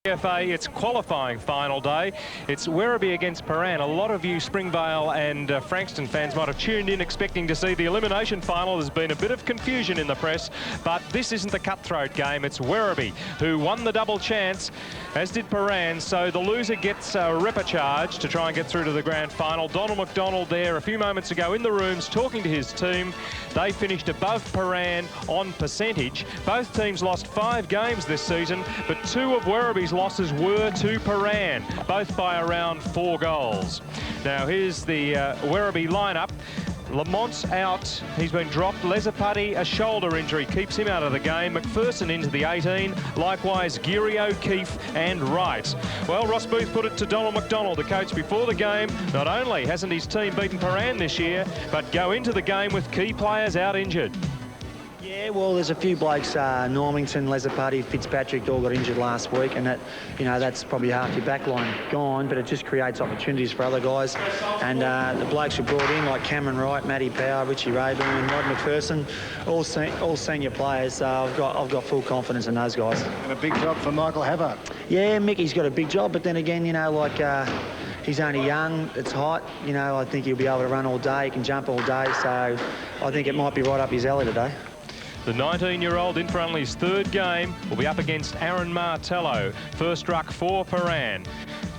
V.F.A, it's qualifying final day. It's Werribee against Prahran. A lot of you Springvale and Frankston fans might have tuned in expecting to see the elimination final. There's been a bit of confusion in the press, but this isn't the cutthroat game. It's Werribee who won the double chance, as did Prahran, so the loser gets a repecharge to try and get through to the grand final. Donald McDonald there a few moments ago in the rooms talking to his team. They finished above Prahran on percentage. Both teams lost 5 games this season, but 2 of Werribee's losses were to Prahran, both by around 4 goals. Now here's the Werribee lineup. Lamont's out, he's been dropped. Lezapati, a shoulder injury, keeps him out of the game. McPherson into the 18, likewise Geary, O'Keefe and Wright. Well, Ross Booth put it to Donald McDonald, the coach, before the game. Not only hasn't his team beaten Prahran this year, but go into the game with key players out injured. Yeah, well, there's a few blokes, Normington, Lezapati, Fitzpatrick, all got injured last week, and that, you know, that's probably half your back line gone, but it just creates opportunities for other guys. And the blokes who brought in, like Cameron Wright, Matty Power, Richie Rayburn, Rod McPherson, all senior players. So I've got full confidence in those guys. And a big job for Michael Havard. Yeah, Mickey's got a big job, but then again, you know, like he's only young, it's hot, you know, I think he'll be able to run all day, he can jump all day, so I think it might be right up his alley today. The 19-year-old in for only his 3rd game will be up against Aaron Martello, first ruck for Prahran.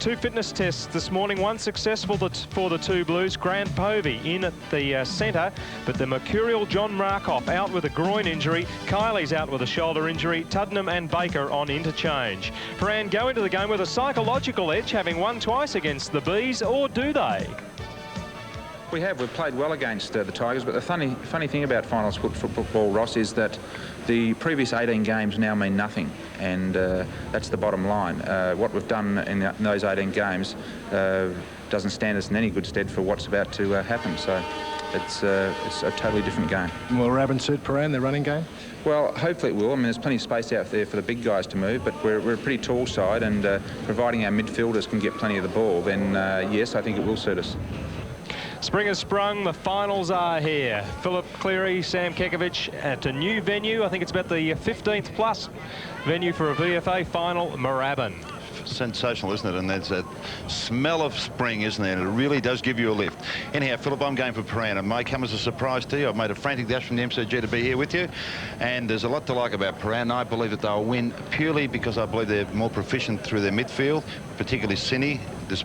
2 fitness tests this morning, one successful for the 2 Blues. Grant Povey in at the centre, but the mercurial John Markoff out with a groin injury. Kylie's out with a shoulder injury. Tuddenham and Baker on interchange. Prahran go into the game with a psychological edge, having won twice against the Bees, or do they? We've played well against the Tigers, but the funny thing about finals football, Ross, is that the previous 18 games now mean nothing, and that's the bottom line. What we've done in those 18 games doesn't stand us in any good stead for what's about to happen, so it's a totally different game. Will Rabin suit Prahran, their running game? Well, hopefully it will. I mean, there's plenty of space out there for the big guys to move, but we're a pretty tall side, and providing our midfielders can get plenty of the ball, then yes, I think it will suit us. Spring has sprung, the finals are here. Philip Cleary, Sam Kekovich at a new venue. I think it's about the 15th plus venue for a V.F.A final, Moorabbin. Sensational, isn't it? And there's a smell of spring, isn't there? And it really does give you a lift. Anyhow, Philip, I'm going for Prahran. It may come as a surprise to you. I've made a frantic dash from the MCG to be here with you. And there's a lot to like about Prahran. I believe that they'll win purely because I believe they're more proficient through their midfield, particularly Cini.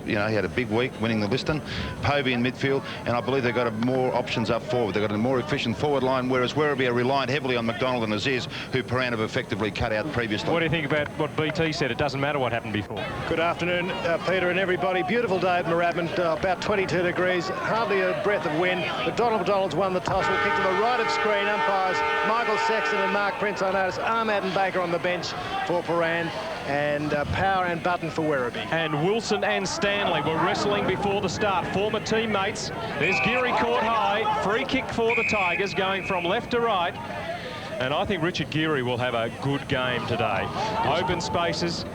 You know, he had a big week winning the Liston. Povey in midfield, and I believe they've got more options up forward. They've got a more efficient forward line, whereas Werribee are reliant heavily on McDonald and Aziz, who Prahran have effectively cut out previously. What do you think about what BT said? It doesn't matter what happened before. Good afternoon, Peter and everybody. Beautiful day at Moorabbin, about 22 degrees, hardly a breath of wind. But McDonald's won the toss. Will kick to the right of screen. Umpires Michael Sexton and Mark Prince. I notice Ahmad and Baker on the bench for Prahran, and Power and Button for Werribee. And Wilson and Stanley were wrestling before the start, former teammates. There's Geary caught high, free kick for the Tigers, going from left to right. And I think Richard Geary will have a good game today. Open spaces.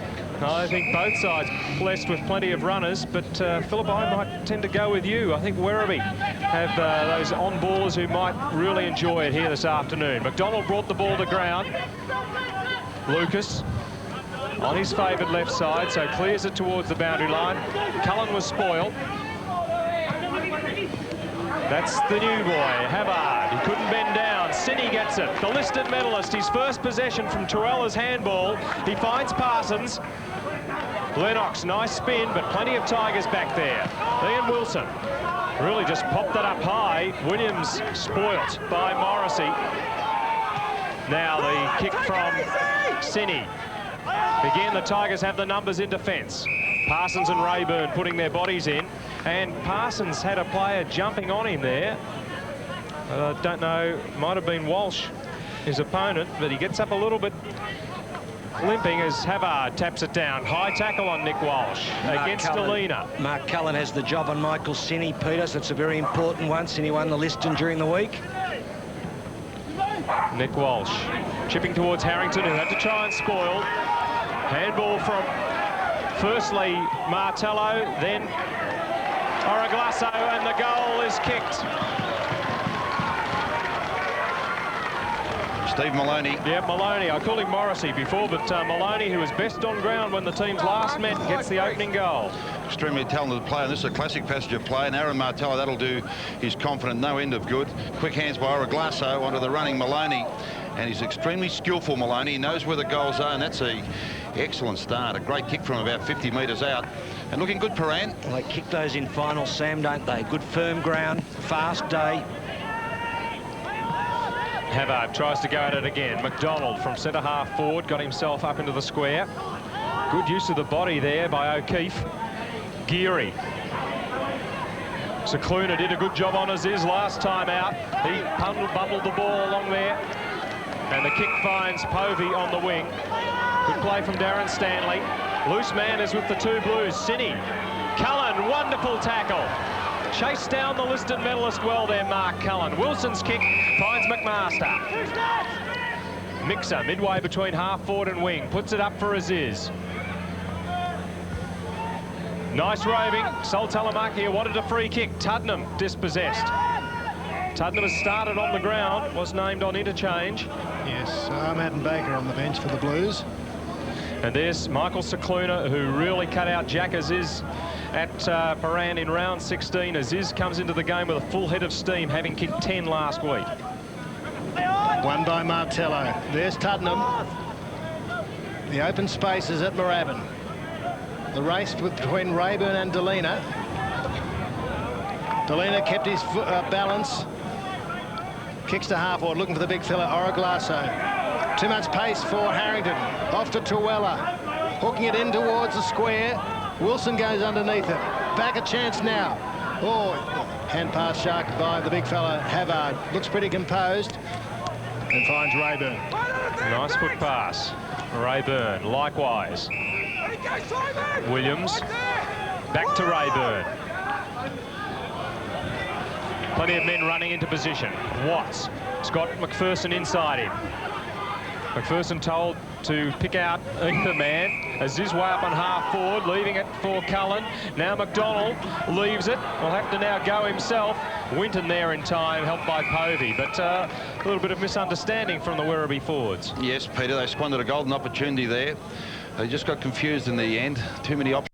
I think both sides blessed with plenty of runners, but Philip, I might tend to go with you. I think Werribee have those on-ballers who might really enjoy it here this afternoon. McDonald brought the ball to ground. Lucas on his favoured left side, so clears it towards the boundary line. Cullen was spoiled. That's the new boy, Havard. He couldn't bend down. Cini gets it. The listed medalist, his first possession from Tuella's handball. He finds Parsons. Lennox, nice spin, but plenty of Tigers back there. Ian Wilson really just popped that up high. Williams spoilt by Morrissey. Now the kick from Cini. Again, the Tigers have the numbers in defence. Parsons and Rayburn putting their bodies in, and Parsons had a player jumping on him there. I don't know, might have been Walsh, his opponent, but he gets up a little bit limping as Havard taps it down. High tackle on Nick Walsh against Delina. Mark Cullen has the job on Michael Cini, Peter, so it's a very important one. Cini won the Liston during the week. Nick Walsh chipping towards Harrington, who had to try and spoil. Handball from, firstly, Martello, then Oraglasso, and the goal is kicked. Steve Maloney. Yeah, Maloney. I called him Morrissey before, but Maloney, who was best on ground when the teams last met, gets the opening goal. Extremely talented player, and this is a classic passenger play, and Aaron Martello, that'll do. He's confident, no end of good. Quick hands by Oraglasso onto the running Maloney, and he's extremely skillful, Maloney. He knows where the goals are, and that's a excellent start. A great kick from about 50 metres out. And looking good, Prahran. Well, they kick those in finals, Sam, don't they? Good firm ground, fast day. Havard tries to go at it again. McDonald from centre half forward got himself up into the square. Good use of the body there by O'Keefe. Geary. Cicluna did a good job on Aziz last time out. He bundled the ball along there. And the kick finds Povey on the wing. Good play from Darren Stanley. Loose man is with the two Blues. Cini. Cullen, wonderful tackle. Chased down the listed medalist well there, Mark Cullen. Wilson's kick finds McMaster. Mixer midway between half forward and wing. Puts it up for Aziz. Nice roving. Sol Talamaki wanted a free kick. Tuddenham dispossessed. Tuddenham has started on the ground. Was named on interchange. Yes, Ahmad and Baker on the bench for the Blues. And there's Michael Cicluna, who really cut out Jack Aziz at Prahran in round 16. Aziz comes into the game with a full head of steam, having kicked 10 last week. Won by Martello. There's Tuddenham. The open spaces at Moorabbin. The race between Rayburn and Delina. Delina kept his balance. Kicks to half forward, looking for the big fella, Oraglasso. Too much pace for Harrington. Off to Tuella. Hooking it in towards the square. Wilson goes underneath it. Back a chance now. Oh, hand pass sharked by the big fella, Havard. Looks pretty composed and finds Rayburn. Nice foot pass. Rayburn, likewise. Williams, back to Rayburn. Plenty of men running into position. Watts has got McPherson inside him. McPherson told to pick out either man. Aziz way up on half forward, leaving it for Cullen. Now McDonald leaves it. Will have to now go himself. Winton there in time, helped by Povey. But a little bit of misunderstanding from the Werribee forwards. Yes, Peter, they squandered a golden opportunity there. They just got confused in the end. Too many options.